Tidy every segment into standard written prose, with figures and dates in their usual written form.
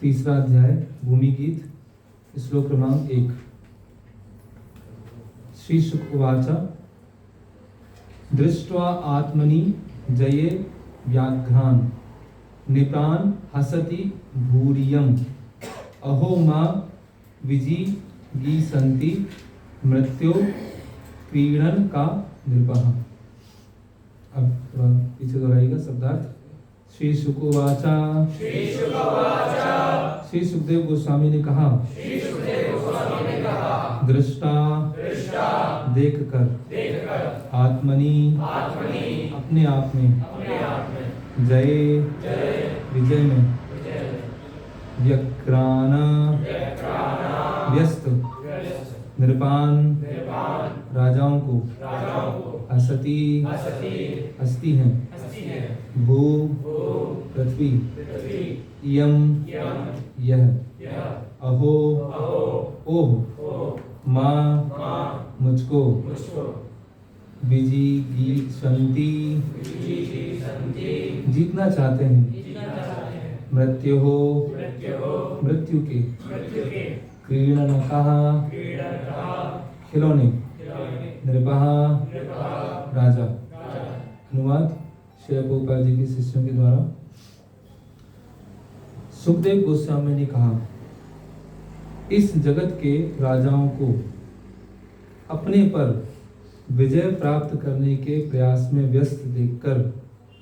तीसरा अध्याय भूमि गीत, श्लोक क्रमांक 1। श्री शुक उवाच दृष्ट्वा आत्मनि जये व्याघ्रान् नृपान् हसति भूरियम् अहो मा विजिगीषन्ति मृत्यो क्रीडन का नृपः। अब पीछे दोहराइएगा शब्दार्थ। श्री शुक उवाच, श्री सुखदेव गोस्वामी ने कहा, दृष्टा देख कर, आत्मनि अपने आप में, जय विजय में, व्यक्रान व्यस्त, नृपान राजाओं को, हसती हस्ती हैं, भू पृथ्वी, यम यह, अहो ओह, माँ मुझको, विजिगीषन्ति जीतना चाहते हैं, मृत्यु हो मृत्यु के, क्रीडनकः खिलौने, नृपः राजा। अनुवाद श्री प्रभुपाद जी के शिष्यों के द्वारा। सुखदेव गोस्वामी ने कहा, इस जगत के राजाओं को अपने पर विजय प्राप्त करने के प्रयास में व्यस्त देखकर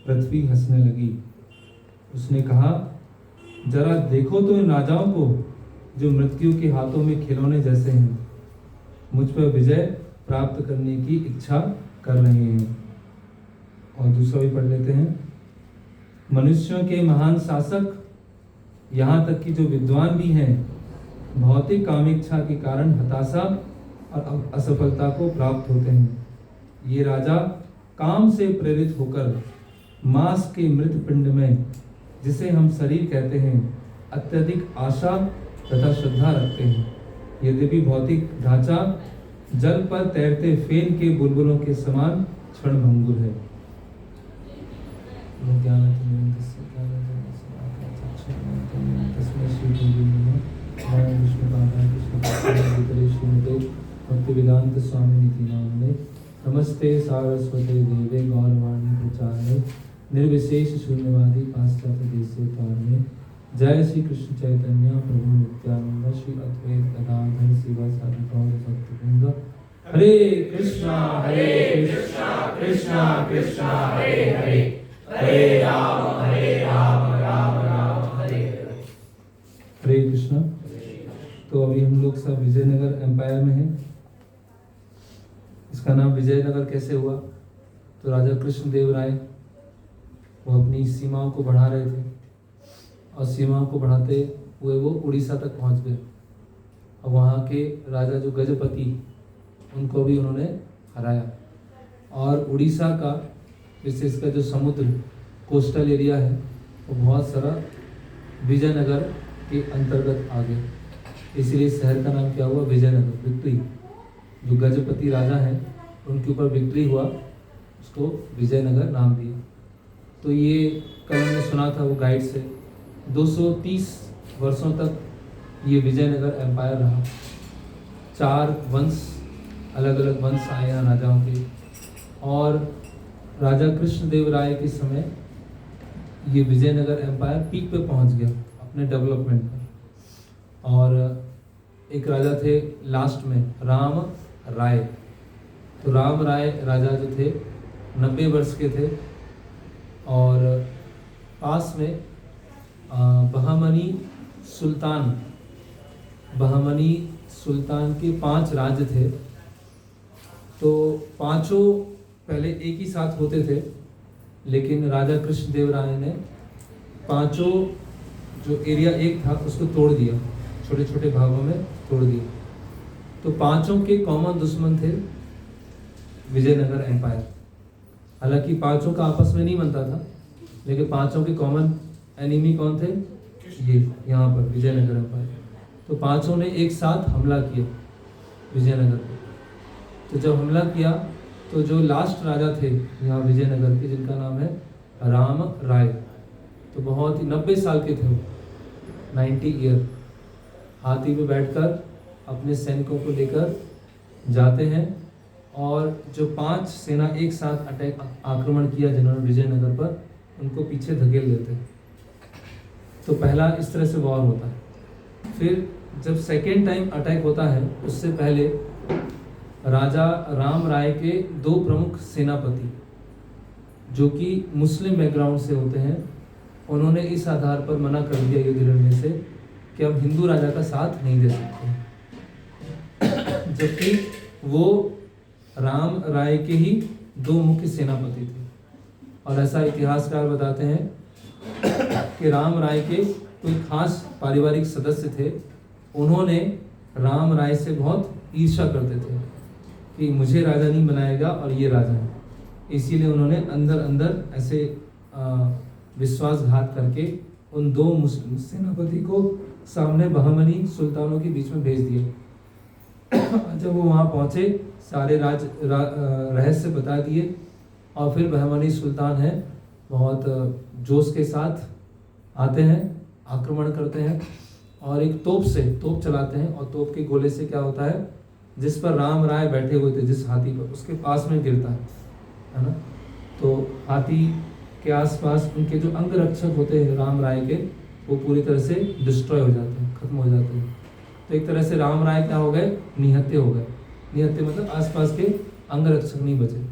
पृथ्वी हंसने लगी। उसने कहा, जरा देखो तो इन राजाओं को जो मृत्यु के हाथों में खिलौने जैसे हैं, मुझ पर विजय प्राप्त करने की इच्छा कर रहे हैं। और दूसरा भी पढ़ लेते हैं। मनुष्यों के महान शासक, यहाँ तक कि जो विद्वान भी हैं, भौतिक कामेच्छा के कारण हताशा और असफलता को प्राप्त होते हैं। ये राजा काम से प्रेरित होकर मांस के मृत पिंड में, जिसे हम शरीर कहते हैं, अत्यधिक आशा तथा श्रद्धा रखते हैं। यद्यपि भौतिक ढांचा जल पर तैरते फेन के बुलबुलों के समान क्षणभंगुर है। भक्तिवेदांत स्वामी निधि नामने नमस्ते सारस्वते देवे गौरवाणी प्रचारे निर्विशेष शून्यवादी पाश्चात्य देशे तारणे। जय श्री कृष्ण चैतन्य प्रभु नित्यानंद श्री अद्वैत गदाधर शिवासादि गौर भक्तवृंद। हरे कृष्णा कृष्णा कृष्णा हरे हरे, हरे राम राम हरे हरे। हरे कृष्णा। तो अभी हम लोग सब विजयनगर एम्पायर में हैं। इसका नाम विजयनगर कैसे हुआ? तो राजा कृष्णदेव राय वो अपनी सीमाओं को बढ़ा रहे थे और सीमाओं को बढ़ाते हुए वो उड़ीसा तक पहुंच गए। और वहाँ के राजा जो गजपति, उनको भी उन्होंने हराया। और उड़ीसा का विशेषकर जो समुद्र कोस्टल एरिया है, वो बहुत सारा विजयनगर के अंतर्गत आ गया। इसीलिए शहर का नाम क्या हुआ? विजयनगर, विक्ट्री। जो गजपति राजा हैं, उनके ऊपर विक्ट्री हुआ, उसको विजयनगर नाम दिया। तो ये कल हमने सुना था वो गाइड से, 230 वर्षों तक ये विजयनगर एम्पायर रहा। 4 वंश, अलग अलग वंश आए हैं राजाओं के। और राजा कृष्णदेव राय के समय ये विजयनगर एम्पायर पीक पे पहुंच गया अपने डेवलपमेंट पर। और एक राजा थे लास्ट में, राम राय। तो राम राय राजा जो थे 90 वर्ष के थे। और पास में बहमनी सुल्तान के 5 राज्य थे। तो पांचों पहले एक ही साथ होते थे, लेकिन राजा कृष्णदेव राय ने पांचों जो एरिया एक था उसको तोड़ दिया, छोटे छोटे भागों में तोड़ दिया। तो पांचों के कॉमन दुश्मन थे विजयनगर एम्पायर। हालांकि पांचों का आपस में नहीं बनता था, लेकिन पांचों के कॉमन एनिमी कौन थे? ये यहाँ पर विजयनगर एम्पायर। तो पांचों ने एक साथ हमला किया विजयनगर पर। तो जब हमला किया तो जो लास्ट राजा थे यहाँ विजयनगर के, जिनका नाम है राम राय, तो बहुत ही 90 साल के थे वो। 90 ईयर हाथी पे बैठकर अपने सैनिकों को लेकर जाते हैं और जो 5 सेना एक साथ आक्रमण किया जिन्होंने विजयनगर पर, उनको पीछे धकेल देते हैं। तो पहला इस तरह से वॉर होता है। फिर जब सेकेंड टाइम अटैक होता है, उससे पहले राजा राम राय के 2 प्रमुख सेनापति जो कि मुस्लिम बैकग्राउंड से होते हैं, उन्होंने इस आधार पर मना कर दिया युद्ध लड़ने से कि अब हिंदू राजा का साथ नहीं दे सकते, जबकि वो राम राय के ही 2 मुख्य सेनापति थे। और ऐसा इतिहासकार बताते हैं कि राम राय के कोई खास पारिवारिक सदस्य थे, उन्होंने राम राय से बहुत ईर्ष्या करते थे कि मुझे राजा नहीं बनाएगा और ये राजा है। इसीलिए उन्होंने अंदर अंदर ऐसे विश्वासघात करके उन 2 मुस्लिम सेनापति को सामने बहमनी सुल्तानों के बीच में भेज दिए। जब वो वहाँ पहुँचे, सारे रहस्य बता दिए और फिर बहमनी सुल्तान है बहुत जोश के साथ आते हैं, आक्रमण करते हैं और एक तोप चलाते हैं और तोप के गोले से क्या होता है, जिस पर राम राय बैठे हुए थे जिस हाथी पर, उसके पास में गिरता है ना। तो हाथी के आसपास उनके जो अंगरक्षक होते हैं राम राय के, वो पूरी तरह से डिस्ट्रॉय हो जाते हैं, खत्म हो जाते हैं। तो एक तरह से राम राय क्या हो गए, निहत्थे हो गए। निहत्थे मतलब आसपास के अंगरक्षक नहीं बचे।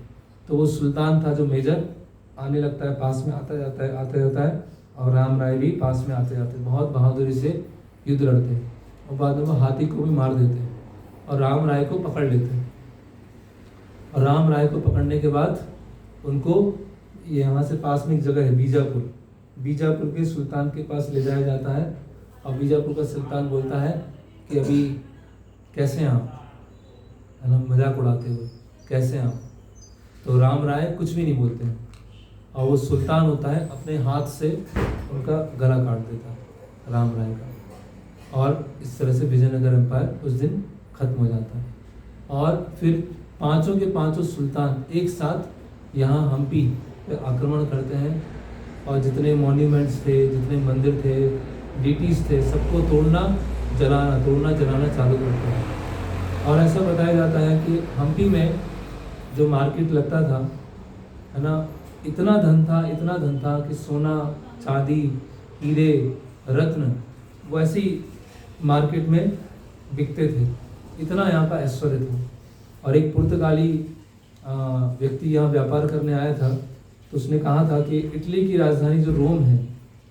तो वो सुल्तान था जो मेजर, आने लगता है, पास में आता जाता है और राम राय भी पास में आते जाते बहुत बहादुरी से युद्ध लड़ते हैं और बाद में वो हाथी को भी मार देते हैं और राम राय को पकड़ लेते हैं। और राम राय को पकड़ने के बाद उनको यहाँ से पास में एक जगह है बीजापुर के सुल्तान के पास ले जाया जाता है और बीजापुर का सुल्तान बोलता है कि अभी कैसे हैं आप, है ना, मजाक उड़ाते हुए, कैसे हैं आप। तो राम राय कुछ भी नहीं बोलते हैं और वो सुल्तान होता है अपने हाथ से उनका गला काट देता है राम राय का। और इस तरह से विजयनगर एम्पायर उस दिन खत्म हो जाता है। और फिर 5 के 5 सुल्तान एक साथ यहाँ हम्पी पे आक्रमण करते हैं और जितने मॉन्यूमेंट्स थे, जितने मंदिर थे, डीटीज थे, सबको तोड़ना जलाना चालू करते हैं। और ऐसा बताया जाता है कि हम्पी में जो मार्केट लगता था, है ना, इतना धन था कि सोना, चांदी, हीरे, रत्न वैसी मार्केट में बिकते थे, इतना यहाँ का ऐश्वर्य था। और एक पुर्तगाली व्यक्ति यहाँ व्यापार करने आया था, तो उसने कहा था कि इटली की राजधानी जो रोम है,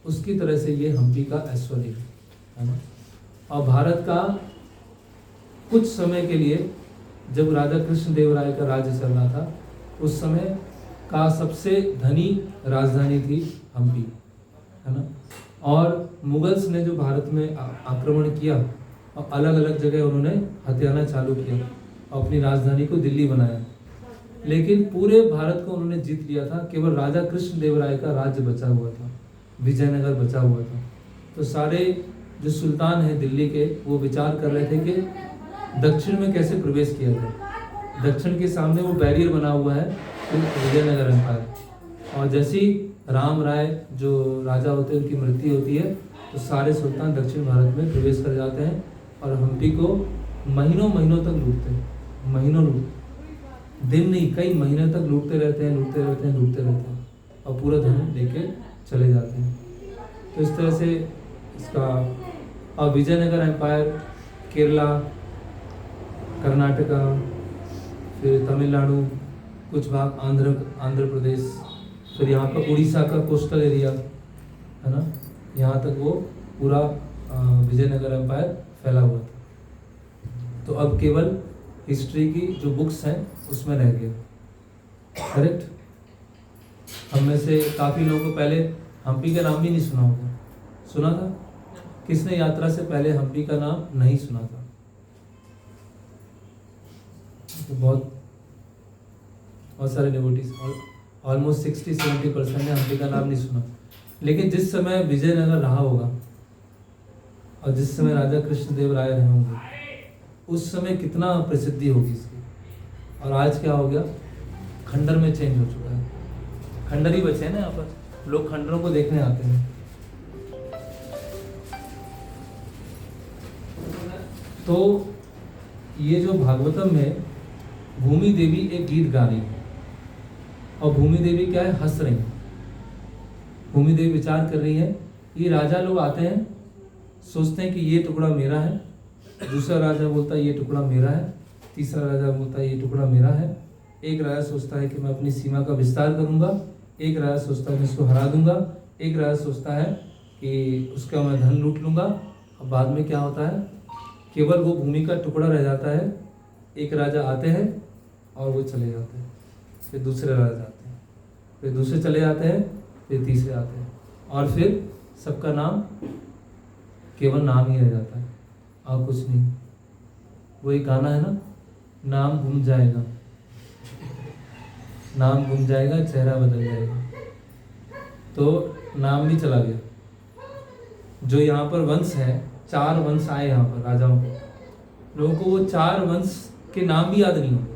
उसकी तरह से ये हम्पी का ऐश्वर्य है ना। और भारत का कुछ समय के लिए जब राजा कृष्णदेव राय का राज्य चल रहा था, उस समय का सबसे धनी राजधानी थी हम्पी, है ना। और मुगल्स ने जो भारत में आक्रमण किया और अलग अलग जगह उन्होंने हथियाना चालू किया और अपनी राजधानी को दिल्ली बनाया, लेकिन पूरे भारत को उन्होंने जीत लिया था। केवल राजा कृष्णदेव राय का राज्य बचा हुआ था, विजयनगर बचा हुआ था। तो सारे जो सुल्तान हैं दिल्ली के, वो विचार कर रहे थे कि दक्षिण में कैसे प्रवेश किया जाए। दक्षिण के सामने वो बैरियर बना हुआ है विजयनगर एम्पायर। और जैसे ही राम राय जो राजा होते हैं उनकी मृत्यु होती है, तो सारे सुल्तान दक्षिण भारत में प्रवेश कर जाते हैं और हम्पी को महीनों तक लूटते हैं। दिन नहीं, कई महीने तक लूटते रहते हैं और पूरा धन लेके चले जाते हैं। तो इस तरह से इसका, और विजयनगर एम्पायर केरला, कर्नाटका, फिर तमिलनाडु, कुछ भाग आंध्र प्रदेश, फिर यहाँ का उड़ीसा का कोस्टल एरिया, है ना, यहाँ तक वो पूरा विजयनगर एम्पायर फैला हुआ था। तो अब केवल हिस्ट्री की जो बुक्स हैं उसमें रह गया, करेक्ट। हम में से काफ़ी लोगों को पहले हम्पी का नाम भी नहीं सुना होगा, सुना था? किसने यात्रा से पहले हम्पी का नाम नहीं सुना था? तो बहुत सारे डिवोटीज, ऑलमोस्ट 60-70% ने हम्पी का नाम नहीं सुना। लेकिन जिस समय विजयनगर रहा होगा और जिस समय राजा कृष्णदेव राय रहे होंगे, उस समय कितना प्रसिद्धि होगी इसकी। और आज क्या हो गया, खंडर में चेंज हो चुका है। खंडर ही बचे हैं ना यहाँ पर, लोग खंडरों को देखने आते हैं। तो ये जो भागवतम में भूमि देवी एक गीत गा रही है और भूमि देवी क्या है, हंस रही है। भूमि देवी विचार कर रही है, ये राजा लोग आते हैं, सोचते हैं कि ये टुकड़ा मेरा है, दूसरा राजा बोलता है ये टुकड़ा मेरा है, तीसरा राजा बोलता है ये टुकड़ा मेरा है। एक राजा सोचता है कि मैं अपनी सीमा का विस्तार करूंगा, एक राजा सोचता है मैं इसको हरा दूंगा, एक राजा सोचता है कि उसका मैं धन लूट लूंगा। अब बाद में क्या होता है, केवल वो भूमि का टुकड़ा रह जाता है। एक राजा आते हैं और वो चले जाते हैं, फिर दूसरे राजा आते हैं, फिर दूसरे चले जाते हैं, फिर तीसरे आते हैं, और फिर सबका नाम, केवल नाम ही रह जाता है और कुछ नहीं। वो एक गाना है ना, नाम गुम जाएगा, नाम गुम जाएगा, चेहरा बदल जाएगा। तो नाम भी चला गया। जो यहाँ पर वंश है, 4 वंश आए यहाँ पर राजाओं को, लोगों को वो 4 वंश के नाम भी याद नहीं होंगे।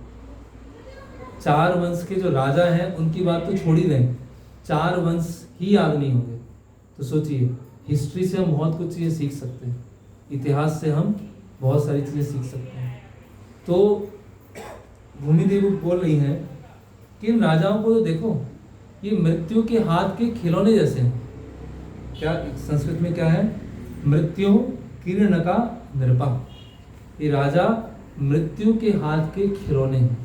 4 वंश के जो राजा हैं उनकी बात तो छोड़ ही दें, 4 वंश ही याद नहीं होंगे। तो सोचिए, हिस्ट्री से हम बहुत कुछ चीज़ें सीख सकते हैं, इतिहास से हम बहुत सारी चीज़ें सीख सकते हैं। तो भूमि देवी बोल रही हैं कि इन राजाओं को तो देखो, ये मृत्यु के हाथ के खिलौने जैसे हैं। क्या संस्कृत में क्या है, मृत्यु किरण का नृपा। ये राजा मृत्यु के हाथ के खिलौने हैं,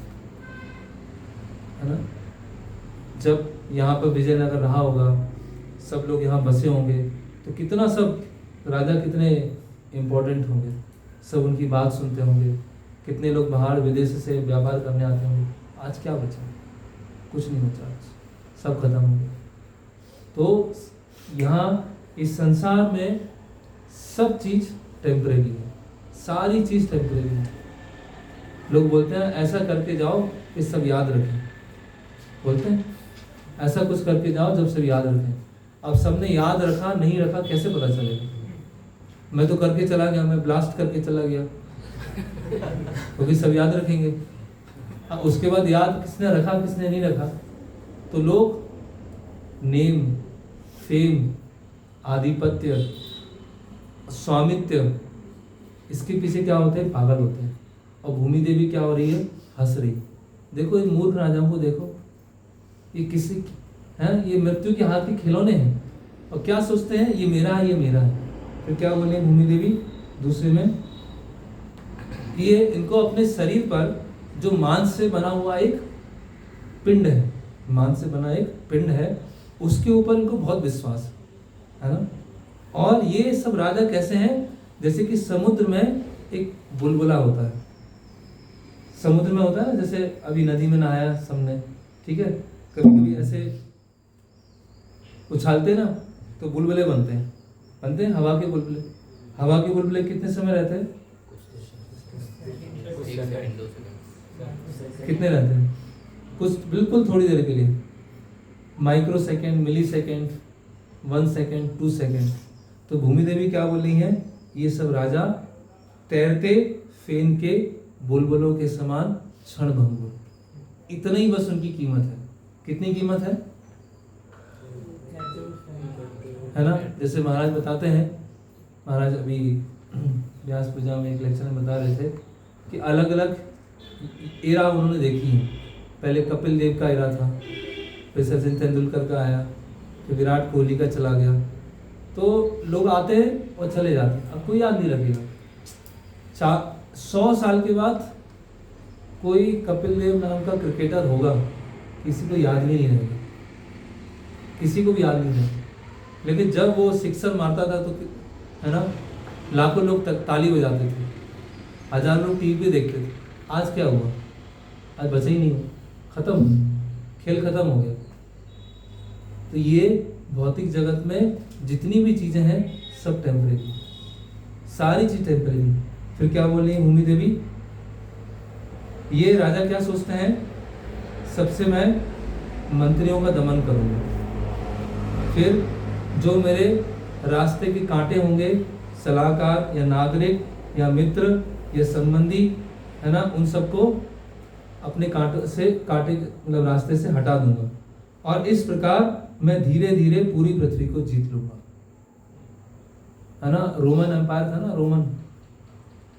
है ना। जब यहाँ पर विजयनगर रहा होगा, सब लोग यहाँ बसे होंगे, तो कितना सब राजा कितने इम्पोर्टेंट होंगे, सब उनकी बात सुनते होंगे। कितने लोग बाहर विदेश से व्यापार करने आते होंगे। आज क्या बचा, कुछ नहीं बचा, सब खत्म हो गया। तो यहाँ इस संसार में सब चीज़ टेम्परेरी है, सारी चीज़ टेम्परेरी है। लोग बोलते हैं ऐसा करके जाओ कि सब याद रखें, बोलते हैं ऐसा कुछ करके जाओ जब सब याद रखें। अब सबने याद रखा नहीं रखा कैसे पता चलेगा। मैं तो करके चला गया, मैं ब्लास्ट करके चला गया, क्योंकि सब याद रखेंगे। अब उसके बाद याद किसने रखा किसने नहीं रखा, तो लोग नेम, फेम, आधिपत्य, स्वामित्व, इसके पीछे क्या होते हैं, पागल होते हैं। और भूमि देवी क्या हो रही है, हंस रही। देखो इन मूर्ख राजाओं को देखो, ये किसी है, ये मृत्यु के हाथ के खिलौने हैं, और क्या सोचते हैं ये मेरा है, ये मेरा है। फिर क्या बोले भूमि देवी दूसरे में, ये इनको अपने शरीर पर जो मांस से बना हुआ एक पिंड है, मांस से बना एक पिंड है, उसके ऊपर इनको बहुत विश्वास है ना। और ये सब राजा कैसे हैं, जैसे कि समुद्र में एक बुलबुला होता है, समुद्र में होता है ना, जैसे अभी नदी में नहाया सबने, ठीक है, कभी कभी ऐसे उछालते ना तो बुलबुले बनते हैं हवा के बुलबुले। हवा के बुलबुले कितने समय रहते हैं, कितने रहते हैं, कुछ बिल्कुल थोड़ी देर के लिए, माइक्रो सेकेंड, मिली सेकेंड, 1 सेकेंड, 2 सेकेंड। तो भूमि देवी क्या बोल रही है, ये सब राजा तैरते फेन के बुलबुलों के समान क्षण भंगुर, इतना ही बस उनकी कीमत है। कितनी कीमत है ना। जैसे महाराज बताते हैं, महाराज अभी व्यास पूजा में एक लेक्चर में बता रहे थे कि अलग अलग एरा उन्होंने देखी है। पहले कपिल देव का एरा था, फिर सचिन तेंदुलकर का आया, फिर विराट कोहली का चला गया। तो लोग आते हैं और चले जाते हैं, अब कोई याद नहीं रखेगा। 100 साल के बाद कोई कपिल देव नाम का क्रिकेटर होगा, किसी को याद नहीं रहेगा, किसी को भी याद नहीं रहेगा। लेकिन जब वो सिक्सर मारता था तो है ना, लाखों लोग ताली बजाते थे, 1000 लोग टीवी पे देखते थे। आज क्या हुआ, आज बचे ही नहीं, खत्म, खेल खत्म हो गया। तो ये भौतिक जगत में जितनी भी चीजें हैं सब टेम्परेरी, सारी चीज टेम्परेरी। फिर क्या बोल रही है भूमि देवी, ये राजा क्या सोचते हैं, सबसे मैं मंत्रियों का दमन करूंगा, फिर जो मेरे रास्ते के कांटे होंगे, सलाहकार या नागरिक या मित्र या संबंधी है ना, उन सबको अपने कांटे मतलब रास्ते से हटा दूंगा। और इस प्रकार मैं धीरे धीरे पूरी पृथ्वी को जीत लूंगा, है ना। रोमन एम्पायर था ना, रोमन,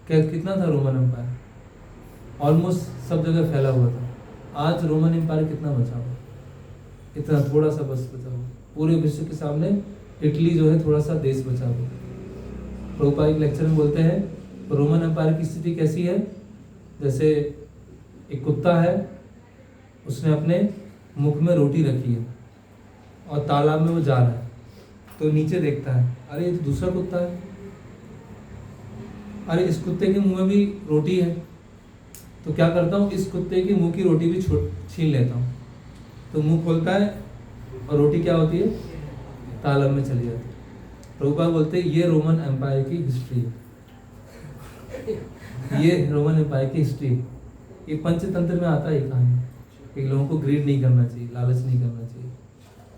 क्या कितना था रोमन एम्पायर? ऑलमोस्ट सब जगह फैला हुआ था। आज रोमन एम्पायर कितना बचा हुआ? इतना थोड़ा सा बस बचा हुआ। पूरे विश्व के सामने इटली जो है थोड़ा सा देश बचा हुआ। प्रभुपाद एक लेक्चर में बोलते हैं रोमन एम्पायर की स्थिति कैसी है? जैसे एक कुत्ता है, उसने अपने मुख में रोटी रखी है और तालाब में वो जा रहा है, तो नीचे देखता है, अरे ये तो दूसरा कुत्ता है, अरे इस कुत्ते के मुंह में भी रोटी है, तो क्या करता हूँ, इस कुत्ते के मुंह की रोटी भी छीन लेता हूँ। तो मुंह खोलता है और रोटी क्या होती है? तालाब में चली जाती है। प्रभुपाद बोलते हैं ये रोमन एम्पायर की हिस्ट्री है। ये रोमन एम्पायर की हिस्ट्री। ये पंचतंत्र में आता है कहानी कि लोगों को ग्रीड नहीं करना चाहिए, लालच नहीं करना चाहिए।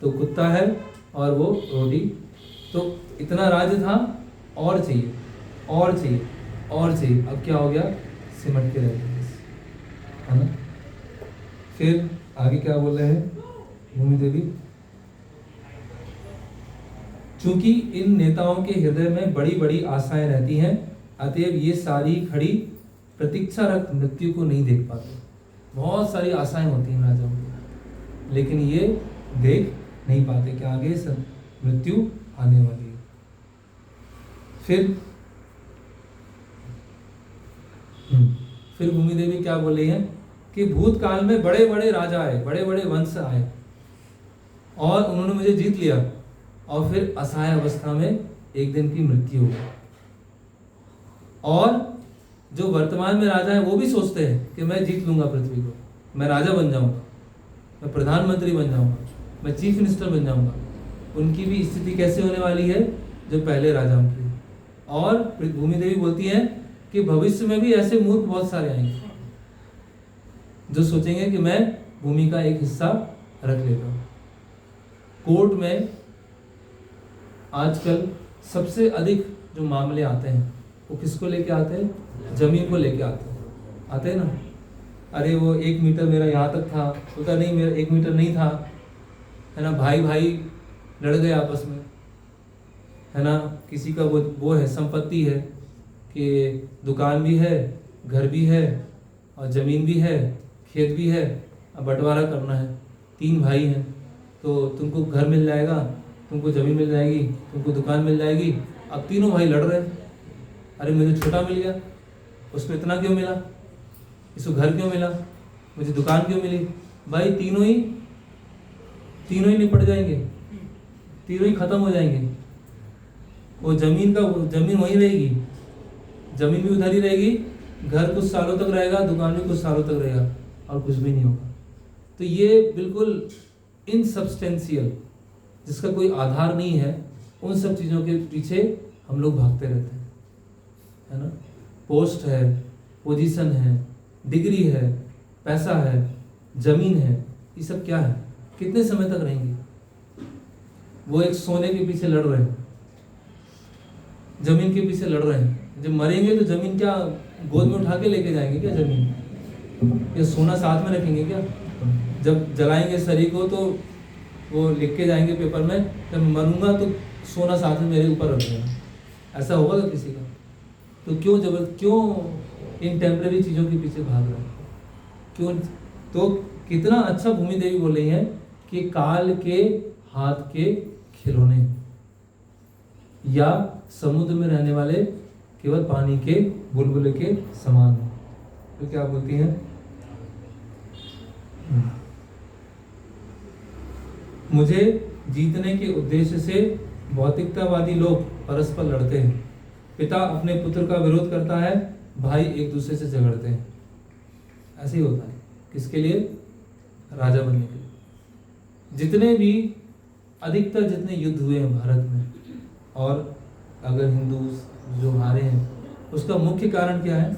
तो कुत्ता है और वो रोटी, तो इतना राज्य था, और चाहिए और चाहिए और चाहिए। अब क्या हो गया? सिमट के रह गए, है ना। फिर आगे क्या बोल रहे हैं भूमि देवी? चूंकि इन नेताओं के हृदय में बड़ी बड़ी आशाएं रहती हैं, अतएव ये सारी खड़ी प्रतीक्षारत मृत्यु को नहीं देख पाते। बहुत सारी आशाएं होती हैं राजाओं की, लेकिन ये देख नहीं पाते कि आगे सब मृत्यु आने वाली है। फिर भूमि देवी क्या बोली है कि भूतकाल में बड़े बड़े राजा आए, बड़े बड़े वंश आए और उन्होंने मुझे जीत लिया, और फिर असहाय अवस्था में एक दिन की मृत्यु हो गई। और जो वर्तमान में राजा है वो भी सोचते हैं कि मैं जीत लूंगा पृथ्वी को, मैं राजा बन जाऊंगा, मैं प्रधानमंत्री बन जाऊंगा, मैं चीफ मिनिस्टर बन जाऊंगा। उनकी भी स्थिति कैसे होने वाली है जो पहले राजाओं की। और भूमि देवी बोलती है कि भविष्य में भी ऐसे मूर्ख बहुत सारे आएंगे जो सोचेंगे कि मैं भूमि का एक हिस्सा रख लेता हूँ। कोर्ट में आजकल सबसे अधिक जो मामले आते हैं वो किसको लेके आते हैं? जमीन को लेके आते हैं ना। अरे वो 1 मीटर मेरा यहाँ तक था, बोलता नहीं मेरा 1 मीटर नहीं था, है ना। भाई भाई लड़ गए आपस में, है ना। किसी का वो है, संपत्ति है कि दुकान भी है, घर भी है और ज़मीन भी है, खेत भी है, अब बंटवारा करना है। 3 भाई हैं, तो तुमको घर मिल जाएगा, तुमको ज़मीन मिल जाएगी, तुमको दुकान मिल जाएगी। अब तीनों भाई लड़ रहे हैं, अरे मुझे छोटा मिल गया, उसको इतना क्यों मिला, इसको घर क्यों मिला, मुझे दुकान क्यों मिली। भाई तीनों ही निपट जाएंगे, तीनों ही खत्म हो जाएंगे। वो जमीन वहीं रहेगी, जमीन भी उधर ही रहेगी, घर कुछ सालों तक रहेगा, दुकान भी कुछ सालों तक रहेगा और कुछ भी नहीं होगा। तो ये बिल्कुल इनसब्सटेंशियल, जिसका कोई आधार नहीं है, उन सब चीज़ों के पीछे हम लोग भागते रहते हैं, है ना। पोस्ट है, पोजीशन है, डिग्री है, पैसा है, जमीन है, ये सब क्या है, कितने समय तक रहेंगे। वो एक सोने के पीछे लड़ रहे हैं, जमीन के पीछे लड़ रहे हैं। जब मरेंगे तो जमीन क्या गोद में उठा के लेके जाएंगे क्या जमीन, या सोना साथ में रखेंगे क्या? जब जलाएंगे शरीर को तो वो लिख के जाएंगे पेपर में, जब मरूंगा तो सोना साथ में मेरे ऊपर रख देना, ऐसा होगा किसी का? तो क्यों इन टेम्परेरी चीज़ों के पीछे भाग रहे हैं, क्यों? तो कितना अच्छा भूमि देवी बोल रही है कि काल के हाथ के खिलौने या समुद्र में रहने वाले केवल पानी के बुलबुले के समान है। तो क्या बोलती हैं? मुझे जीतने के उद्देश्य से भौतिकतावादी लोग परस्पर लड़ते हैं। पिता अपने पुत्र का विरोध करता है, भाई एक दूसरे से झगड़ते हैं। ऐसे ही होता है, किसके लिए? राजा बनने के लिए। जितने भी अधिकतर जितने युद्ध हुए हैं भारत में, और अगर हिंदू जो हारे हैं उसका मुख्य कारण क्या है?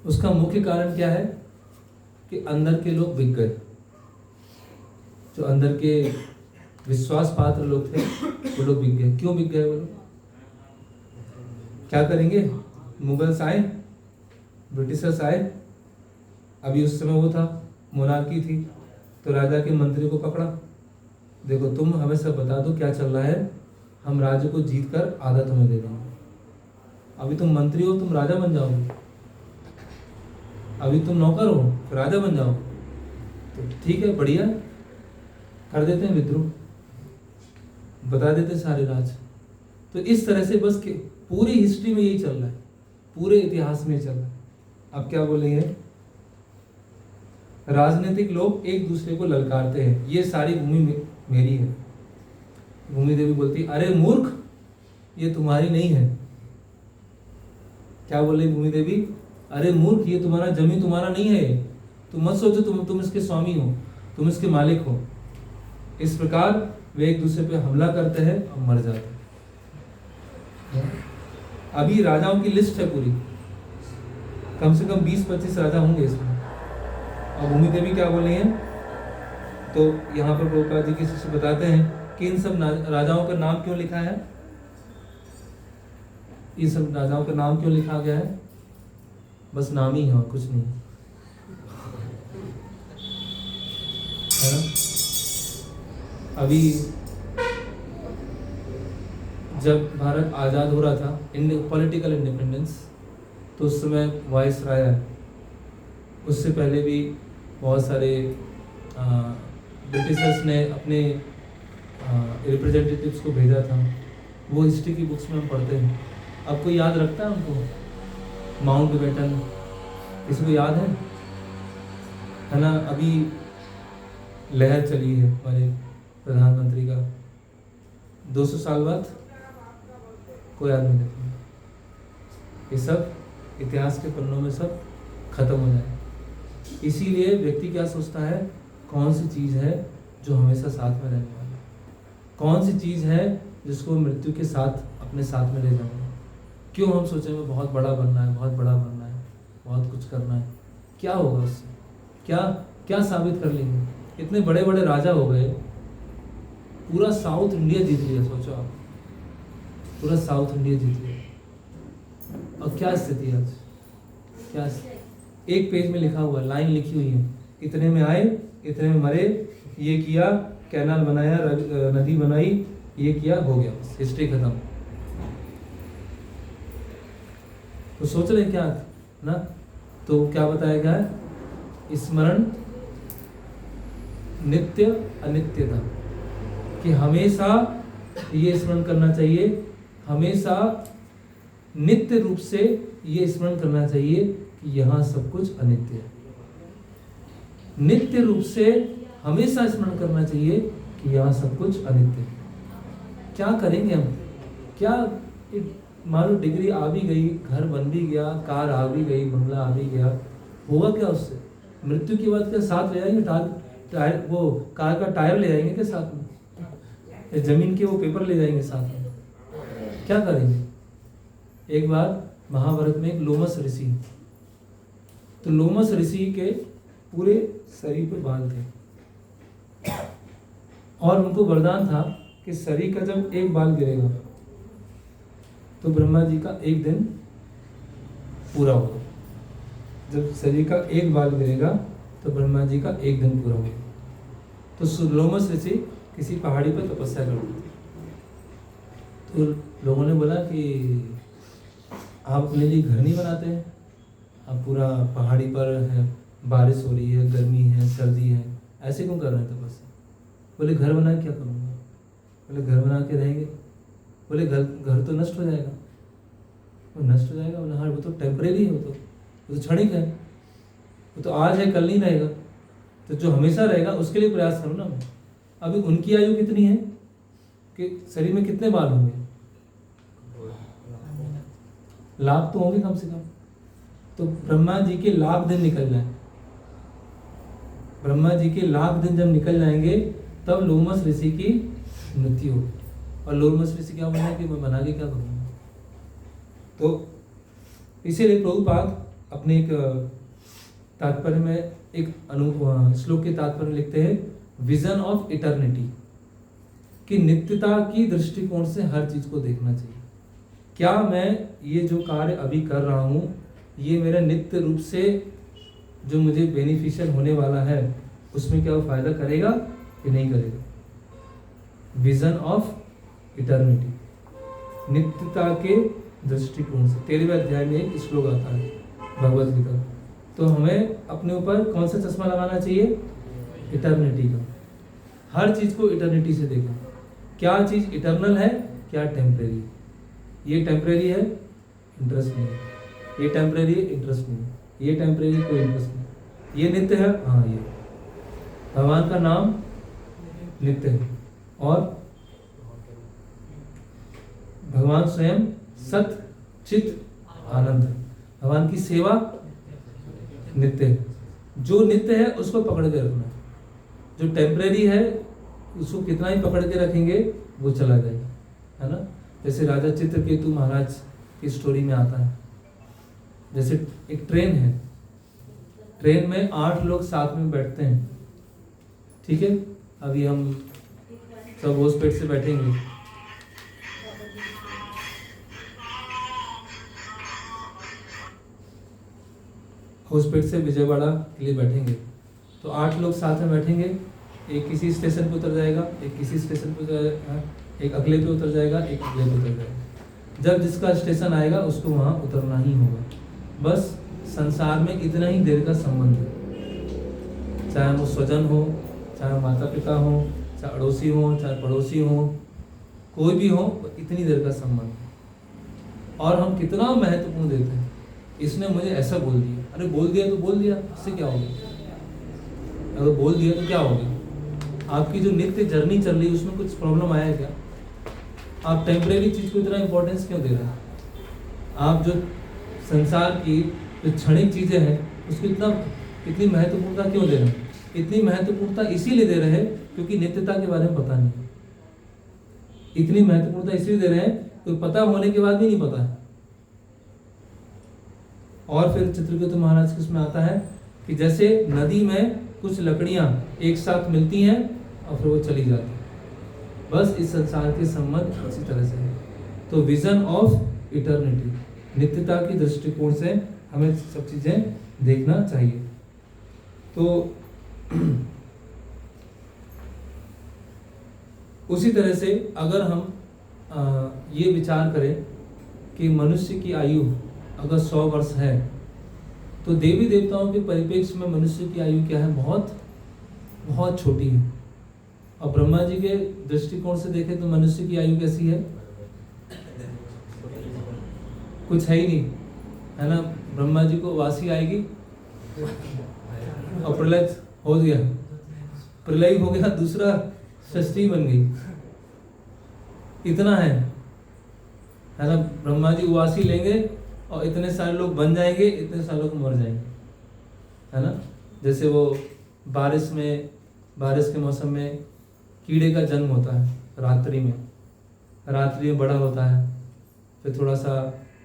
उसका मुख्य कारण क्या है कि अंदर के लोग बिक गए। जो अंदर के विश्वास पात्र लोग थे वो लोग बिक गए। क्यों बिक गए वो लोग? क्या करेंगे? मुगल्स आए, ब्रिटिशर्स आए, अभी उस समय वो था मोनार्की थी, तो राजा के मंत्री को पकड़ा, देखो तुम हमें सब बता दो क्या चल रहा है, हम राज्य को जीत कर आधा तुम्हें दे देंगे। अभी तुम मंत्री हो, तुम राजा बन जाओगे। अभी तुम नौकर हो, फिर राजा बन जाओ। तो ठीक है, बढ़िया, कर देते हैं विद्रोह, बता देते सारे राज। तो इस तरह से बस पूरी हिस्ट्री में यही चल रहा है, पूरे इतिहास में चल रहा है। अब क्या बोलेंगे, राजनीतिक लोग एक दूसरे को ललकारते हैं, ये सारी भूमि मेरी है। भूमि देवी बोलती, अरे मूर्ख, ये तुम्हारी नहीं है। क्या बोल रही भूमि देवी, अरे मूर्ख, ये तुम्हारा जमीन तुम्हारा नहीं है, तुम मत सोचो तुम इसके स्वामी हो, तुम इसके मालिक हो। इस प्रकार वे एक दूसरे पे हमला करते हैं और मर जाते हैं। अभी राजाओं की लिस्ट है पूरी, कम से कम 20-25 राजा होंगे इसमें। अब भूमि देवी क्या बोल रही हैं, तो यहाँ पर प्रभुपाद जी किसी से बताते हैं कि इन सब राजाओं का नाम क्यों लिखा है, इन सब राजाओं का नाम क्यों लिखा गया है, बस नाम ही है, कुछ नहीं है ना। अभी जब भारत आज़ाद हो रहा था, पॉलिटिकल इंडिपेंडेंस, तो उस समय वाइस राय है, उससे पहले भी बहुत सारे ब्रिटिशर्स ने अपने रिप्रेजेंटेटिव्स को भेजा था। वो हिस्ट्री की बुक्स में हम पढ़ते हैं। अब कोई याद रखता है उनको, माउंटबेटन, किसी को याद है ना। अभी लहर चली है हमारे प्रधानमंत्री का, 200 साल बाद कोई याद नहीं रखता। ये सब इतिहास के पन्नों में सब खत्म हो जाए। इसीलिए व्यक्ति क्या सोचता है, कौन सी चीज़ है जो हमेशा साथ में रहने वाली है, कौन सी चीज़ है जिसको मृत्यु के साथ अपने साथ में ले जाऊंगा। क्यों हम सोचेंगे बहुत बड़ा बनना है, बहुत बड़ा बनना है, बहुत कुछ करना है, क्या होगा उससे, क्या क्या साबित कर लेंगे। इतने बड़े बड़े राजा हो गए, पूरा साउथ इंडिया जीत लिया, सोचो आप, पूरा साउथ इंडिया जीत लिया। और क्या स्थिति है आज, क्या एक पेज में लिखा हुआ, लाइन लिखी हुई है, इतने में आए, इतने में मरे, ये किया, कैनाल बनाया, नदी बनाई, ये किया, हो गया, बस हिस्ट्री खत्म। तो सोच रहे क्या ना, तो क्या बताया गया है, स्मरण नित्य अनित्यता, कि हमेशा ये स्मरण करना चाहिए, हमेशा नित्य रूप से ये स्मरण करना चाहिए कि यहाँ सब कुछ अनित्य है। नित्य रूप से हमेशा स्मरण करना चाहिए कि यहाँ सब कुछ अनित्य है। क्या करेंगे हम, क्या मान लो डिग्री आ भी गई, घर बन भी गया, कार आ भी गई, बंगला आ भी गया, होगा क्या उससे? मृत्यु की बात क्या साथ ले जाएंगे? टायर, वो कार का टायर ले जाएंगे क्या साथ में, या जमीन के वो पेपर ले जाएंगे साथ में? क्या करेंगे? एक बार महाभारत में एक लोमस ऋषि, तो लोमस ऋषि के पूरे शरीर पे बाल थे और उनको वरदान था कि शरीर का जब एक बाल गिरेगा तो ब्रह्मा जी का एक दिन पूरा होगा। जब शरीर का एक बाल गिरेगा तो ब्रह्मा जी का एक दिन पूरा होगा। तो लोमस ऋषि किसी पहाड़ी पर तपस्या करते थे। तो लोगों ने बोला कि आप अपने लिए घर नहीं बनाते हैं, आप पूरा पहाड़ी पर है, बारिश हो रही है, गर्मी है, सर्दी है, ऐसे क्यों कर रहे हैं तपस्या? बोले घर बना के क्या करूँगा? बोले घर बना के रहेंगे। बोले घर तो नष्ट हो जाएगा। वो नष्ट हो जाएगा? बोले हाँ, वो तो टेम्परेरी है, वो तो क्षणिक है, वो तो आज है कल नहीं रहेगा। तो जो हमेशा रहेगा उसके लिए प्रयास करो ना। अभी उनकी आयु कितनी है कि शरीर में कितने बाल होंगे? लाख तो होंगे कम से कम। तो ब्रह्मा जी के लाख दिन निकल जाए, ब्रह्मा जी के लाख दिन जब निकल जाएंगे तब लोमस ऋषि की मृत्यु होगी। और लोमस ऋषि क्या बोला कि मैं बना के क्या करूँगा? तो इसीलिए प्रभुपाद अपने एक तात्पर्य में एक श्लोक के तात्पर्य में लिखते हैं, विजन ऑफ इटर्निटी, कि नित्यता की दृष्टिकोण से हर चीज को देखना चाहिए। क्या मैं ये जो कार्य अभी कर रहा हूँ ये मेरा नित्य रूप से जो मुझे बेनिफिशियल होने वाला है उसमें क्या वो फायदा करेगा कि नहीं करेगा? विजन ऑफ इटर्निटी, नित्यता के दृष्टिकोण से। 13वें अध्याय में एक श्लोक आता है भगवत गीता। तो हमें अपने ऊपर कौन सा चश्मा लगाना चाहिए? इटर्निटी का। हर चीज को इटर्निटी से देखो, क्या चीज इटर्नल है, क्या टेम्परेरी। ये टेम्परेरी है, इंटरेस्ट नहीं है। ये टेम्परेरी है, इंटरेस्ट नहीं है। ये टेम्परेरी, कोई इंटरेस्ट नहीं। ये नित्य है, हाँ ये भगवान का नाम नित्य है, और भगवान स्वयं सत चित आनंद है। भगवान की सेवा नित्य है। जो नित्य है उसको पकड़ के रखना, जो टेम्परेरी है उसको कितना ही पकड़ के रखेंगे वो चला जाएगा, है ना। जैसे राजा चित्रकेतु महाराज की स्टोरी में आता है, जैसे एक ट्रेन है, ट्रेन में 8 लोग साथ में बैठते हैं, ठीक है। अभी हम सब होश पेट से बैठेंगे, होश पेट से विजयवाड़ा के लिए बैठेंगे। तो 8 लोग साथ में बैठेंगे, एक किसी स्टेशन पे उतर जाएगा, एक किसी स्टेशन पे उतर जाएगा, एक अगले पे उतर जाएगा, एक अगले पे उतर जाएगा। जब जिसका स्टेशन आएगा उसको वहाँ उतरना ही होगा। बस संसार में इतना ही देर का संबंध है, चाहे वो स्वजन हो, चाहे माता पिता हो, चाहे अड़ोसी हो, चाहे पड़ोसी हो, कोई भी हो, इतनी देर का संबंध है। और हम कितना महत्वपूर्ण देते हैं, इसने मुझे ऐसा बोल दिया, अरे बोल दिया तो बोल दिया, इससे क्या हो गया? अगर बोल दिया तो क्या हो गया? आपकी जो नित्य जर्नी चल रही है उसमें कुछ प्रॉब्लम आया है क्या? आप टेम्परेरी चीज को इतना इंपॉर्टेंस क्यों दे रहे हैं? आप जो संसार की जो क्षणिक चीजें हैं उसकी इतनी महत्वपूर्णता क्यों दे रहे हैं? इतनी महत्वपूर्णता इसीलिए दे रहे हैं क्योंकि नित्यता के बारे में पता नहीं। इतनी महत्वपूर्णता इसलिए दे रहे हैं क्योंकि पता होने के बाद भी नहीं पता है। और फिर चित्रकेतु महाराज के उसमें आता है कि जैसे नदी में कुछ लकड़ियां एक साथ मिलती हैं और फिर वो चली जाती हैं, बस इस संसार के संबंध इसी तरह से है। तो विजन ऑफ इटर्निटी, नित्यता की दृष्टिकोण से हमें सब चीजें देखना चाहिए। तो उसी तरह से अगर हम ये विचार करें कि मनुष्य की आयु अगर 100 वर्ष है, तो देवी देवताओं के परिप्रेक्ष्य में मनुष्य की आयु क्या है? बहुत बहुत छोटी है। और ब्रह्मा जी के दृष्टिकोण से देखें तो मनुष्य की आयु कैसी है? कुछ है ही नहीं, है ना। ब्रह्मा जी को वासी आएगी और प्रलय हो गया, प्रलय हो गया, दूसरा षष्ठी बन गई, इतना है ना। ब्रह्मा जी उवासी लेंगे और इतने सारे लोग बन जाएंगे, इतने सारे लोग मर जाएंगे, है ना। जैसे वो बारिश के मौसम में कीड़े का जन्म होता है रात्रि में बड़ा होता है, फिर थोड़ा सा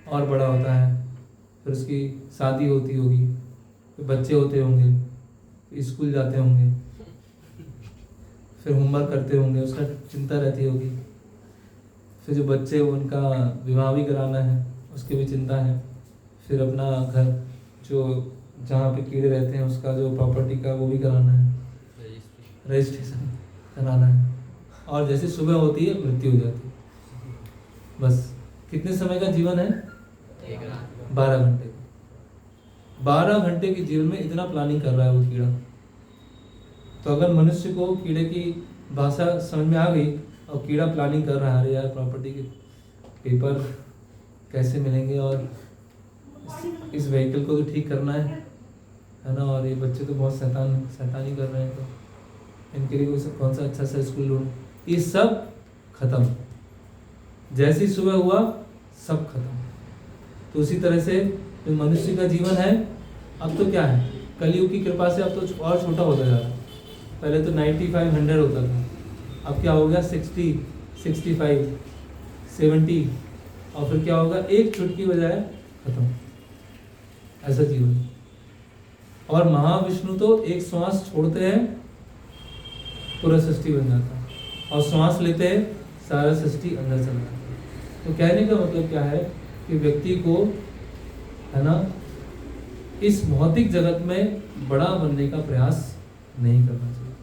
और बड़ा होता है, फिर उसकी शादी होती होगी, फिर बच्चे होते होंगे, फिर स्कूल जाते होंगे, फिर होमवर्क करते होंगे, उसका चिंता रहती होगी। फिर जो बच्चे उनका विवाह भी कराना है, उसकी भी चिंता है। फिर अपना घर जो जहाँ पे कीड़े रहते हैं उसका जो प्रॉपर्टी का वो भी कराना है, रजिस्ट्रेशन कराना है। और जैसे सुबह होती है मृत्यु हो जाती है। बस कितने समय का जीवन है? 12 घंटे का। 12 घंटे के जीवन में इतना प्लानिंग कर रहा है वो कीड़ा। तो अगर मनुष्य को कीड़े की भाषा समझ में आ गई और कीड़ा प्लानिंग कर रहा है, अरे यार प्रॉपर्टी के पेपर कैसे मिलेंगे और इस व्हीकल को तो ठीक करना है ना, और ये बच्चे तो बहुत शैतानी कर रहे हैं, तो इनके लिए कौन सा अच्छा सा स्कूल ढूंढ, ये सब खत्म। जैसे ही सुबह हुआ सब खत्म। तो उसी तरह से जो मनुष्य का जीवन है, अब तो क्या है, कलयुग की कृपा से अब तो और छोटा होता जा रहा है। पहले तो 95, 100 होता था, अब क्या हो गया 60, 65, 70, और फिर क्या होगा, एक चुटकी बजाय खत्म, ऐसा जीवन। और महाविष्णु तो एक श्वास छोड़ते हैं पूरा सृष्टि बन जाता है, और श्वास लेते हैं सारा सृष्टि अंदर चला जाता है। तो कहने का मतलब क्या है कि व्यक्ति को, है ना, इस भौतिक जगत में बड़ा बनने का प्रयास नहीं करना चाहिए,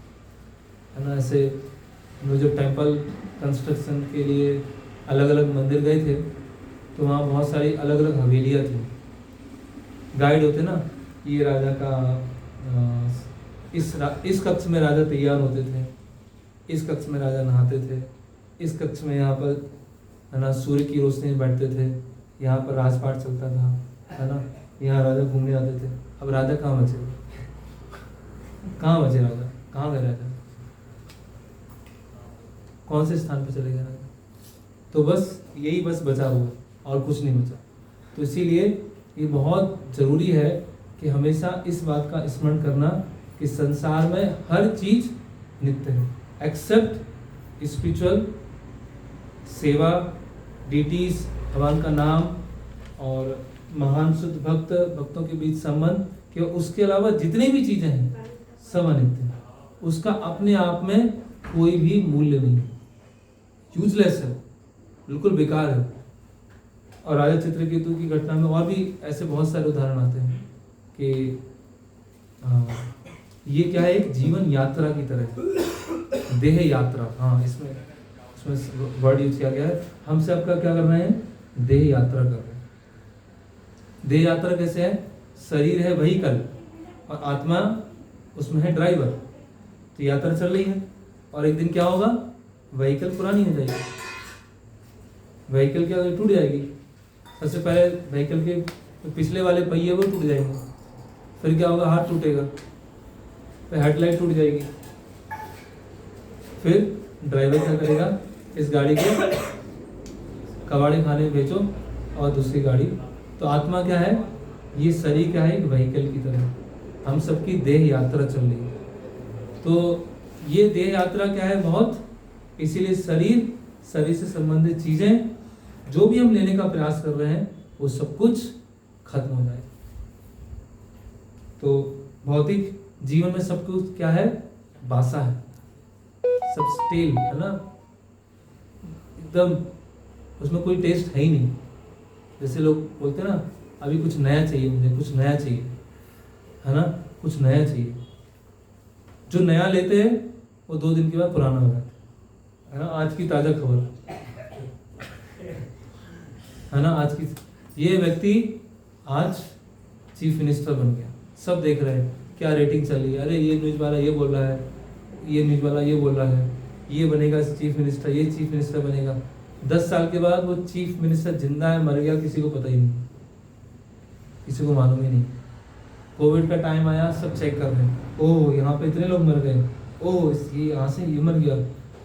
है ना। ऐसे हम लोग जब टेम्पल कंस्ट्रक्शन के लिए अलग अलग मंदिर गए थे तो वहाँ बहुत सारी अलग अलग हवेलियाँ थी। गाइड होते ना, ये राजा का इस कक्ष में राजा तैयार होते थे, इस कक्ष में राजा नहाते थे, इस कक्ष में यहाँ पर है ना सूर्य की रोशनी में बैठते थे, यहाँ पर राजपाट चलता था, है ना, यहाँ राजा घूमने आते थे। अब राजा कहाँ बचे? कहाँ बचे राजा? कहाँ गए राजा? कौन से स्थान पे चले गए राजा? तो बस यही बस बचा हुआ और कुछ नहीं बचा। तो इसीलिए ये बहुत ज़रूरी है कि हमेशा इस बात का स्मरण करना कि संसार में हर चीज़ नित्य है एक्सेप्ट स्पिरिचुअल सेवा, डिटीज, भगवान का नाम और महान शुद्ध भक्तों के बीच संबंध, कि उसके अलावा जितनी भी चीज़ें हैं सब अनित्य है। उसका अपने आप में कोई भी मूल्य नहीं है, यूजलेस है, बिल्कुल बेकार है। और राजा चित्रकेतु की घटना में और भी ऐसे बहुत सारे उदाहरण आते हैं कि ये क्या है, एक जीवन यात्रा की तरह, देह यात्रा। हाँ, इसमें वर्ड यूज किया गया है। हम सब का क्या कर रहे हैं? देह यात्रा कर रहे हैं। देह यात्रा कैसे है? शरीर है व्हीकल और आत्मा उसमें है ड्राइवर। तो यात्रा चल रही है और एक दिन क्या होगा? व्हीकल पुरानी हो जाएगी, व्हीकल क्या टूट जाएगी। सबसे पहले व्हीकल के पिछले वाले पहिए वो टूट जाएंगे, फिर क्या होगा? हाथ टूटेगा, फिर हेडलाइट टूट जाएगी, फिर ड्राइवर क्या करेगा? इस गाड़ी को कबाड़े खाने बेचो और दूसरी गाड़ी। तो आत्मा क्या है? ये शरीर क्या है? एक व्हीकल की तरह हम सबकी देह यात्रा चल रही है। तो ये देह यात्रा क्या है? बहुत, इसीलिए शरीर से संबंधित चीजें जो भी हम लेने का प्रयास कर रहे हैं वो सब कुछ खत्म हो जाए। तो भौतिक जीवन में सब कुछ क्या है? बासा है, सब स्टेल है ना, एकदम उसमें कोई टेस्ट है ही नहीं। जैसे लोग बोलते हैं ना, अभी कुछ नया चाहिए मुझे, कुछ नया चाहिए, है ना, कुछ नया चाहिए। जो नया लेते हैं वो 2 दिन के बाद पुराना हो जाता है ना। आज की ताज़ा खबर है ना, आज की, ये व्यक्ति आज चीफ मिनिस्टर बन गया, सब देख रहे हैं क्या रेटिंग चल रही है। अरे ये न्यूज़ वाला ये बोल रहा है, ये न्यूज़ वाला ये बोल रहा है, ये बनेगा चीफ मिनिस्टर, ये चीफ मिनिस्टर बनेगा। 10 साल के बाद वो चीफ मिनिस्टर जिंदा है मर गया किसी को पता ही नहीं, किसी को मालूम ही नहीं। कोविड का टाइम आया, सब चेक कर रहे हैं, ओह यहाँ पे इतने लोग मर गए, ओह ये यहाँ से ये मर गया,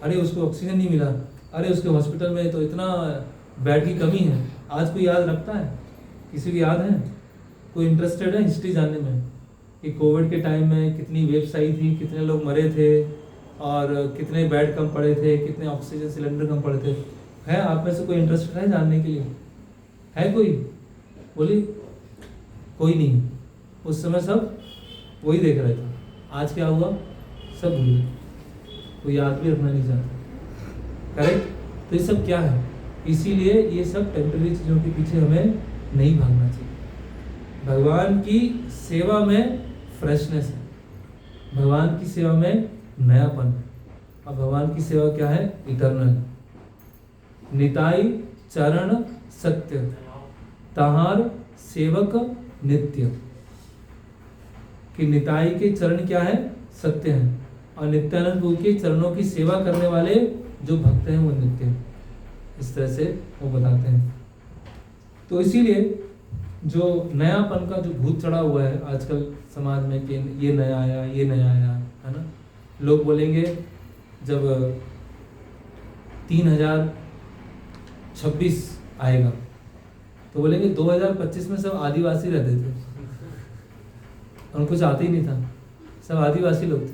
अरे उसको ऑक्सीजन नहीं मिला, अरे उसके हॉस्पिटल में तो इतना बेड की कमी है। आज कोई याद रखता है? किसी को याद है? कोई इंटरेस्टेड है हिस्ट्री जानने में कि कोविड के टाइम में कितनी वेव्स आई थी, कितने लोग मरे थे और कितने बेड कम पड़े थे, कितने ऑक्सीजन सिलेंडर कम पड़े थे? है आप में से कोई इंटरेस्टेड है जानने के लिए? है कोई? बोलिए। कोई नहीं। उस समय सब वही देख रहे थे। आज क्या हुआ? सब भूल गए, कोई याद भी रखना नहीं चाहता। करेक्ट? तो ये सब क्या है? इसीलिए ये सब टेम्परेरी चीज़ों के पीछे हमें नहीं भागना चाहिए। भगवान की सेवा में फ्रेशनेस है, भगवान की सेवा में नयापन है। और भगवान की सेवा क्या है? इटर्नल। निताई चरण सत्य, तहार सेवक नित्य। कि निताई के चरण क्या है? सत्य है, और नित्यानंद प्रभु के चरणों की सेवा करने वाले जो भक्त हैं वो नित्य हैं। इस तरह से वो बताते हैं। तो इसीलिए जो नयापन का जो भूत चढ़ा हुआ है आजकल समाज में कि ये नया आया, ये नया आया, है ना। लोग बोलेंगे जब 3026 आएगा तो बोलेंगे 2025 में सब आदिवासी रहते थे, उनको कुछ आता ही नहीं था, सब आदिवासी लोग थे।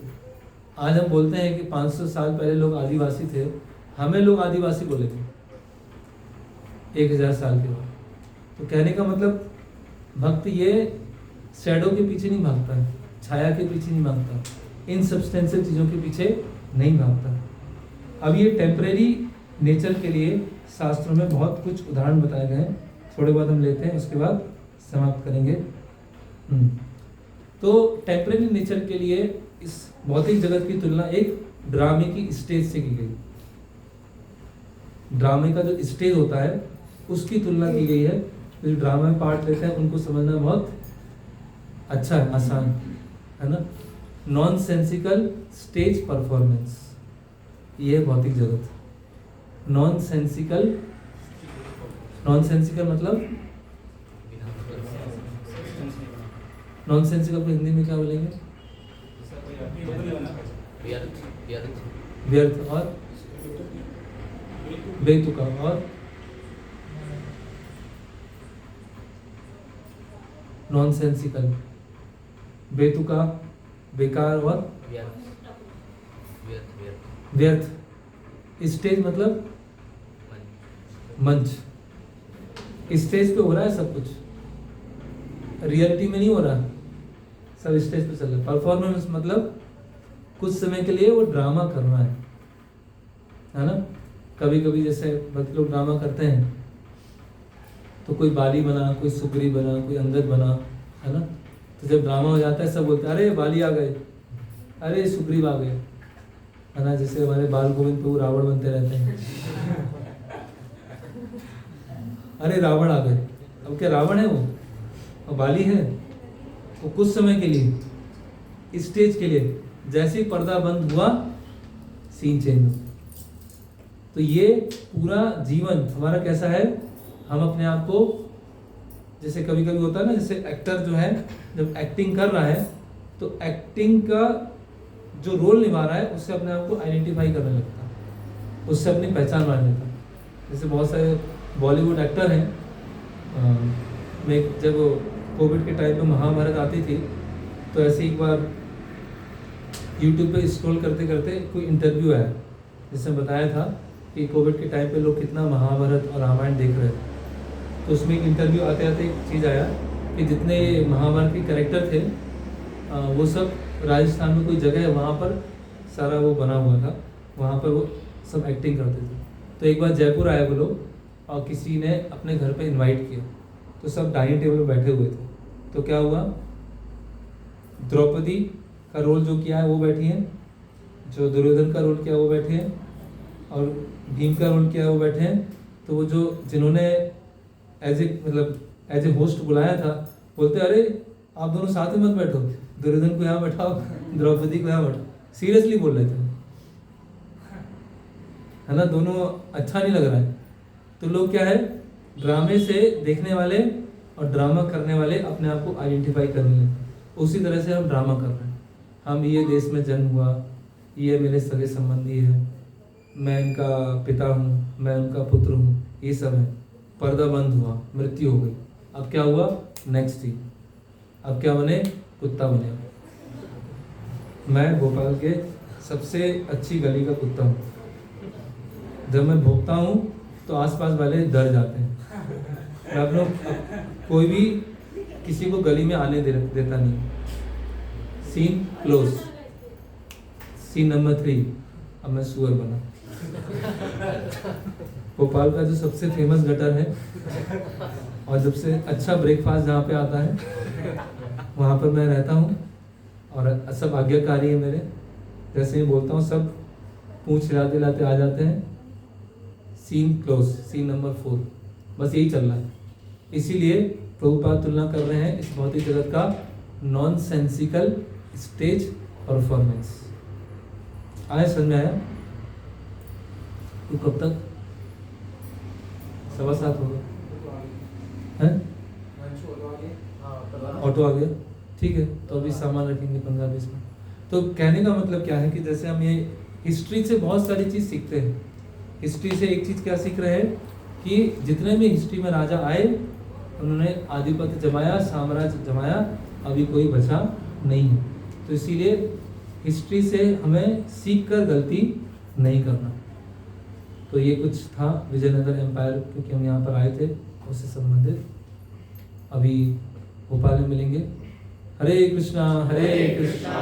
आज हम बोलते हैं कि 500 साल पहले लोग आदिवासी थे, हमें लोग आदिवासी बोले थे 1000 साल के बाद। तो कहने का मतलब भक्त ये शैडो के पीछे नहीं भागता है, छाया के पीछे नहीं भागता, इन सब्सटेंशियल चीज़ों के पीछे नहीं भागता। अब ये टेम्परेरी नेचर के लिए शास्त्रों में बहुत कुछ उदाहरण बताए गए हैं, थोड़े बहुत हम लेते हैं, उसके बाद समाप्त करेंगे। तो टेम्परेरी नेचर के लिए इस भौतिक जगत की तुलना एक ड्रामे की स्टेज से की गई। ड्रामे का जो स्टेज होता है उसकी तुलना की गई है। जो ड्रामा में पार्ट लेते हैं उनको समझना बहुत अच्छा है, आसान है ना। नॉन सेंसिकल स्टेज परफॉर्मेंस, ये है भौतिक जगत। नॉन सेंसिकल मतलब नॉन सेंसिकल को हिंदी में क्या बोलेंगे? व्यर्थ और बेतुका और नॉन सेंसिकल, बेतुका, बेकार और व्यर्थ। स्टेज मतलब मंच। स्टेज पे हो रहा है सब कुछ, रियलिटी में नहीं हो रहा, सब स्टेज पे चल रहा है। परफॉर्मेंस मतलब कुछ समय के लिए वो ड्रामा करना है ना। कभी कभी जैसे भक्त लोग ड्रामा करते हैं तो कोई बाली बना, कोई सुग्रीव बना, कोई अंगद बना, है ना। तो जब ड्रामा हो जाता है सब बोलते हैं अरे बाली आ गए, अरे सुग्रीव आ गए, है ना। जैसे हमारे बाल गोविंद पे वो रावण बनते रहते हैं अरे रावण आ गए। अब क्या रावण है वो, और बाली है वो कुछ समय के लिए, स्टेज के लिए। जैसे ही पर्दा बंद हुआ सीन चेंज हो। तो ये पूरा जीवन हमारा कैसा है, हम अपने आप को, जैसे कभी कभी होता है ना, जैसे एक्टर जो है जब एक्टिंग कर रहा है तो एक्टिंग का जो रोल निभा रहा है उससे अपने आप को आइडेंटिफाई करने लगता है, उससे अपनी पहचान बनाने लगता है। जैसे बहुत सारे बॉलीवुड एक्टर हैं। मैं जब कोविड के टाइम पे महाभारत आती थी तो ऐसे एक बार यूट्यूब पे स्क्रॉल करते करते कोई इंटरव्यू आया जिसमें बताया था कि कोविड के टाइम पे लोग कितना महाभारत और रामायण देख रहे थे। तो उसमें एक इंटरव्यू आते आते एक चीज़ आया कि जितने महाभारत के कैरेक्टर थे वो सब राजस्थान में कोई जगह है वहाँ पर सारा वो बना हुआ था, वहाँ पर वो सब एक्टिंग करते थे। तो एक बार जयपुर आए वो लोग और किसी ने अपने घर पे इनवाइट किया, तो सब डाइनिंग टेबल पे बैठे हुए थे। तो क्या हुआ, द्रौपदी का रोल जो किया है वो बैठी हैं, जो दुर्योधन का रोल किया वो बैठे हैं, और भीम का रोल किया वो बैठे हैं। तो वो जो जिन्होंने एज ए होस्ट बुलाया था बोलते अरे आप दोनों साथ में मत बैठो, दुर्योधन को यहाँ बैठाओ, द्रौपदी को यहाँ बैठाओ। सीरियसली बोल रहे थे, है ना। दोनों अच्छा नहीं लग रहा है। तो लोग क्या है, ड्रामे से देखने वाले और ड्रामा करने वाले अपने आप को आइडेंटिफाई करने लगते। उसी तरह से हम ड्रामा कर रहे हैं। हम ये देश में जन्म हुआ, ये मेरे सगे संबंधी है, मैं इनका पिता हूँ, मैं उनका पुत्र हूँ, ये सब है। पर्दा बंद हुआ, मृत्यु हो गई। अब क्या हुआ, नेक्स्ट थी, अब क्या बने, कुत्ता बने। मैं भोपाल के सबसे अच्छी गली का कुत्ता हूँ। जब मैं भोंकता हूँ तो आसपास वाले डर जाते हैं। मैं आप लोग कोई भी किसी को गली में आने देता नहीं। Scene close. सीन नंबर 3, अब मैं सुअर बना। भोपाल का जो सबसे फेमस गटर है और जब से अच्छा ब्रेकफास्ट जहाँ पे आता है वहाँ पर मैं रहता हूँ और सब आज्ञाकारी है मेरे। जैसे ही बोलता हूँ सब पूंछ हिलाते हिलाते आ जाते हैं। Scene close. सीन नंबर 4, बस यही चल रहा है। इसीलिए प्रभुपाद तुलना कर रहे हैं इस भौतिक जगत का नॉन सेंसिकल स्टेज परफॉर्मेंस। आया, समझ में आया? तो कब तक 7:15 होगा, है? ऑटो आ गया, ठीक है। तो अभी सामान रखेंगे 15-20 मिनट। तो कहने का मतलब क्या है कि जैसे हम ये हिस्ट्री से बहुत सारी चीज़ सीखते हैं। हिस्ट्री से एक चीज़ क्या सीख रहे हैं कि जितने भी हिस्ट्री में राजा आए उन्होंने आधिपत्य जमाया, साम्राज्य जमाया, अभी कोई बचा नहीं है। तो इसीलिए हिस्ट्री से हमें सीख कर गलती नहीं करना। तो ये कुछ था विजयनगर एम्पायर, क्योंकि हम यहाँ पर आए थे उससे संबंधित। अभी भोपाल में मिलेंगे। हरे कृष्णा कृष्णा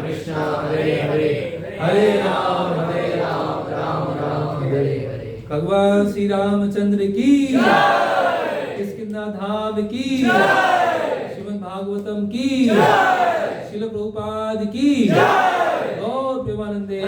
कृष्णा हरे हरे, हरे राम राम राम हरे हरे। भगवान श्री रामचंद्र की जय, किष्किंधा धाम की जय, श्रीमद् भागवतम की जय, श्रील प्रभुपाद की जय। गौर प्रेमानंदे।